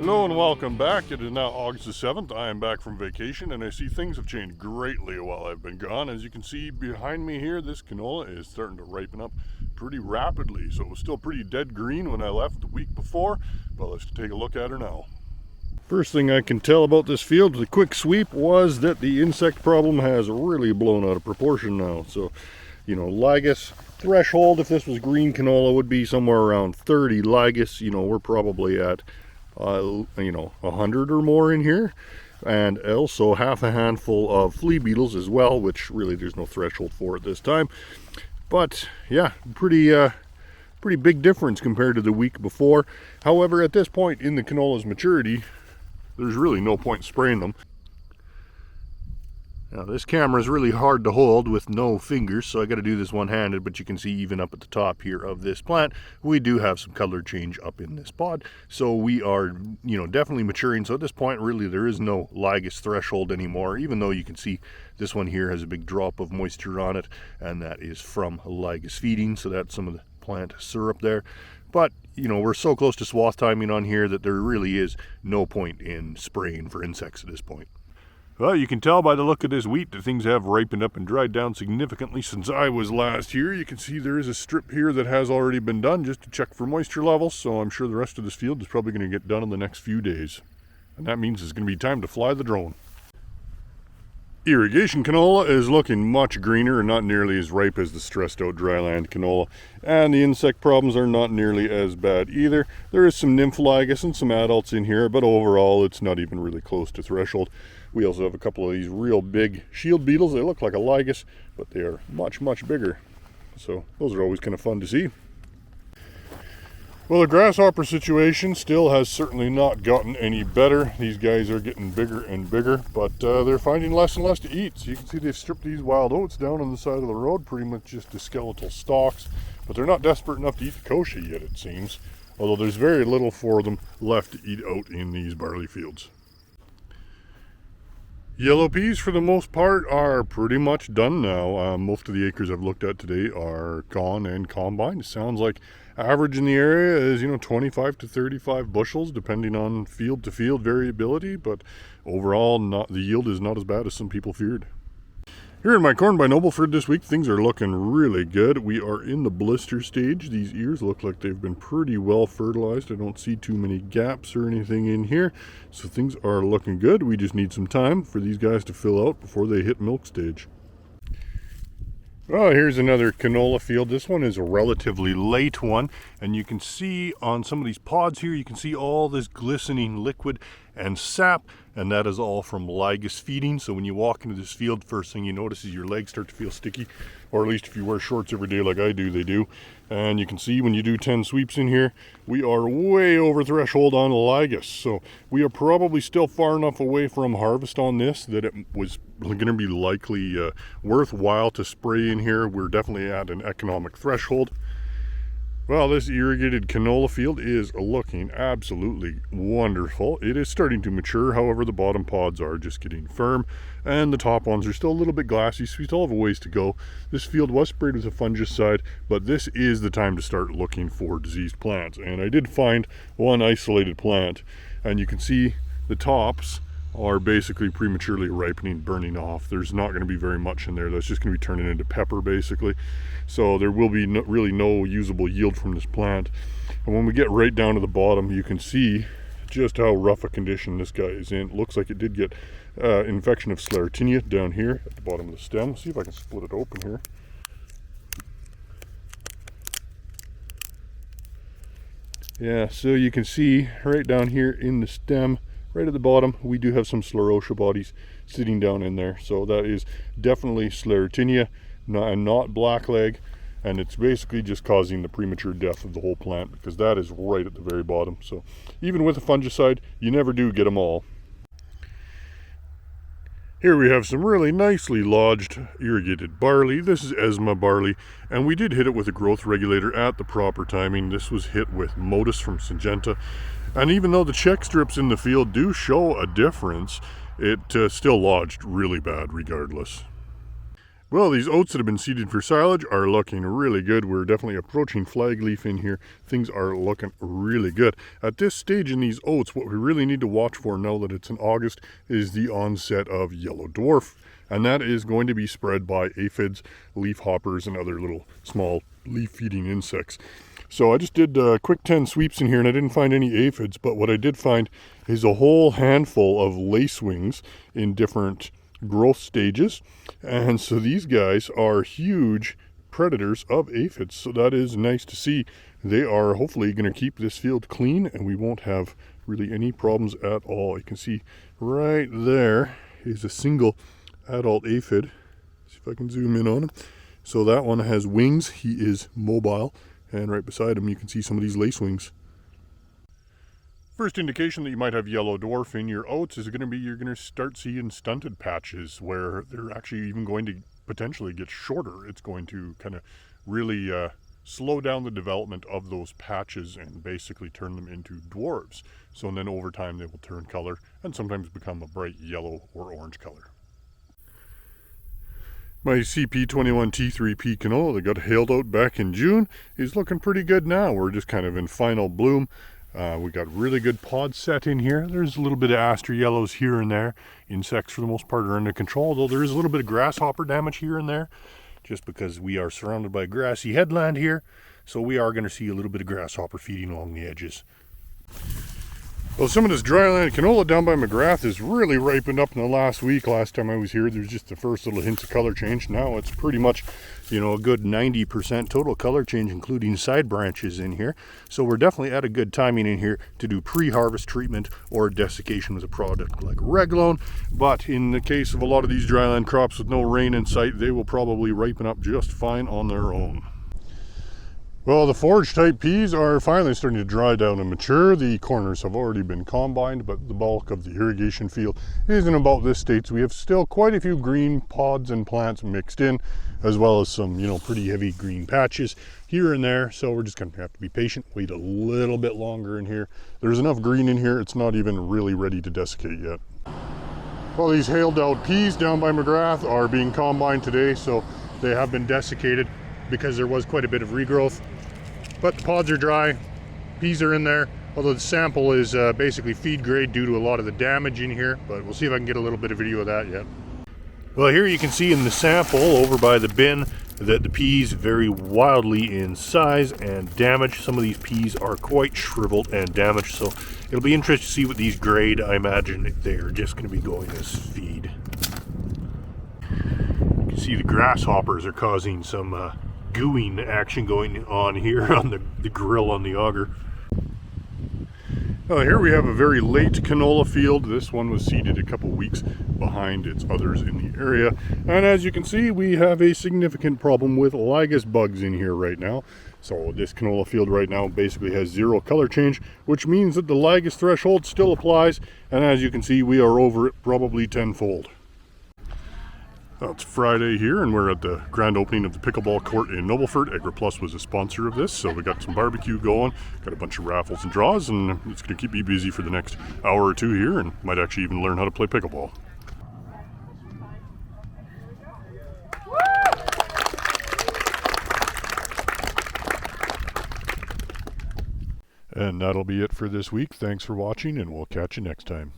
Hello and welcome back. It is now August the 7th. I am back from vacation and I see things have changed greatly while I've been gone. As you can see behind me here, this canola is starting to ripen up pretty rapidly. So it was still pretty dead green when I left the week before, but let's take a look at her now. First thing I can tell about this field with a quick sweep was that the insect problem has really blown out of proportion now. So, Lygus threshold, if this was green canola, would be somewhere around 30 Lygus. We're probably at 100 or more in here, and also half a handful of flea beetles as well, which really there's no threshold for at this time. But yeah, pretty big difference compared to the week before. However, at this point in the canola's maturity, there's really no point spraying them. Now this camera is really hard to hold with no fingers, so I got to do this one-handed, but you can see even up at the top here of this plant, we do have some color change up in this pod. So we are, definitely maturing. So at this point, really, there is no Lygus threshold anymore, even though you can see this one here has a big drop of moisture on it, and that is from Lygus feeding. So that's some of the plant syrup there. But, we're so close to swath timing on here that there really is no point in spraying for insects at this point. Well, you can tell by the look of this wheat that things have ripened up and dried down significantly since I was last here. You can see there is a strip here that has already been done just to check for moisture levels, so I'm sure the rest of this field is probably going to get done in the next few days. And that means it's going to be time to fly the drone. Irrigation canola is looking much greener and not nearly as ripe as the stressed out dryland canola. And the insect problems are not nearly as bad either. There is some nymph Lygus and some adults in here, but overall it's not even really close to threshold. We also have a couple of these real big shield beetles. They look like a Lygus, but they are much, much bigger. So those are always kind of fun to see. Well, the grasshopper situation still has certainly not gotten any better. These guys are getting bigger and bigger, but they're finding less and less to eat. So you can see they've stripped these wild oats down on the side of the road, pretty much just to skeletal stalks. But they're not desperate enough to eat the kochia yet, it seems. Although there's very little for them left to eat out in these barley fields. Yellow peas, for the most part, are pretty much done now. Most of the acres I've looked at today are gone and combined. It sounds like average in the area is, 25 to 35 bushels, depending on field to field variability. But overall, the yield is not as bad as some people feared. Here in my corn by Nobleford this week, things are looking really good. We are in the blister stage. These ears look like they've been pretty well fertilized. I don't see too many gaps or anything in here. So things are looking good. We just need some time for these guys to fill out before they hit milk stage. Well, here's another canola field. This one is a relatively late one, and you can see on some of these pods here, you can see all this glistening liquid and sap, and that is all from Lygus feeding. So when you walk into this field, first thing you notice is your legs start to feel sticky, or at least if you wear shorts every day like I do, they do. And you can see when you do 10 sweeps in here, we are way over threshold on Lygus. So we are probably still far enough away from harvest on this that it was going to be likely worthwhile to spray in here. We're definitely at an economic threshold. Well, this irrigated canola field is looking absolutely wonderful. It is starting to mature, however, the bottom pods are just getting firm, and the top ones are still a little bit glassy, so we still have a ways to go. This field was sprayed with a fungicide, but this is the time to start looking for diseased plants. And I did find one isolated plant, and you can see the tops are basically prematurely ripening, burning off. There's not going to be very much in there. That's just going to be turning into pepper, basically. So there will be really no usable yield from this plant. And when we get right down to the bottom, you can see just how rough a condition this guy is in. It looks like it did get infection of Sclerotinia down here at the bottom of the stem. Let's see if I can split it open here. Yeah, so you can see right down here in the stem, right at the bottom, we do have some sclerotia bodies sitting down in there. So that is definitely Sclerotinia, not blackleg, and it's basically just causing the premature death of the whole plant, because that is right at the very bottom. So even with a fungicide, you never do get them all. Here we have some really nicely lodged irrigated barley. This is Esma barley, and we did hit it with a growth regulator at the proper timing. This was hit with Modus from Syngenta. And even though the check strips in the field do show a difference, it still lodged really bad regardless. Well, these oats that have been seeded for silage are looking really good. We're definitely approaching flag leaf in here. Things are looking really good. At this stage in these oats, what we really need to watch for now that it's in August is the onset of yellow dwarf. And that is going to be spread by aphids, leaf hoppers, and other little small leaf-feeding insects. So I just did quick 10 sweeps in here and I didn't find any aphids, but what I did find is a whole handful of lacewings in different growth stages. And so these guys are huge predators of aphids. So that is nice to see. They are hopefully going to keep this field clean and we won't have really any problems at all. You can see right there is a single adult aphid. See if I can zoom in on him. So that one has wings. He is mobile. And right beside him you can see some of these lacewings. First indication that you might have yellow dwarf in your oats is going to be you're going to start seeing stunted patches where they're actually even going to potentially get shorter. It's going to kind of really slow down the development of those patches and basically turn them into dwarves. So and then over time they will turn color and sometimes become a bright yellow or orange color. My CP21T3P canola that got hailed out back in June is looking pretty good now. We're just kind of in final bloom. We got really good pod set in here. There's a little bit of aster yellows here and there. Insects for the most part are under control, though there is a little bit of grasshopper damage here and there, just because we are surrounded by grassy headland here. So we are going to see a little bit of grasshopper feeding along the edges. Well, some of this dryland canola down by McGrath is really ripened up in the last week. Last time I was here, there's just the first little hints of color change. Now it's pretty much, a good 90% total color change, including side branches in here. So we're definitely at a good timing in here to do pre-harvest treatment or desiccation with a product like Reglone. But in the case of a lot of these dryland crops with no rain in sight, they will probably ripen up just fine on their own. Well, the forage type peas are finally starting to dry down and mature. The corners have already been combined, but the bulk of the irrigation field is in about this state. So we have still quite a few green pods and plants mixed in, as well as some, pretty heavy green patches here and there. So we're just going to have to be patient, wait a little bit longer in here. There's enough green in here, it's not even really ready to desiccate yet. Well, these hailed out peas down by McGrath are being combined today, so they have been desiccated because there was quite a bit of regrowth. But the pods are dry, peas are in there, although the sample is basically feed grade due to a lot of the damage in here, but we'll see if I can get a little bit of video of that yet. Well, here you can see in the sample over by the bin that the peas vary wildly in size and damage. Some of these peas are quite shriveled and damaged, so it'll be interesting to see what these grade. I imagine they're just going to be going as feed. You can see the grasshoppers are causing some gooing action going on here on the grill on the auger. Well, here we have a very late canola field. This one was seeded a couple weeks behind its others in the area. And as you can see, we have a significant problem with lygus bugs in here right now. So this canola field right now basically has zero color change, which means that the lygus threshold still applies. And as you can see, we are over it probably tenfold. Well, it's Friday here and we're at the grand opening of the pickleball court in Nobleford. AgriPlus was a sponsor of this, so we got some barbecue going, got a bunch of raffles and draws, and it's going to keep me busy for the next hour or two here, and might actually even learn how to play pickleball. And that'll be it for this week. Thanks for watching, and we'll catch you next time.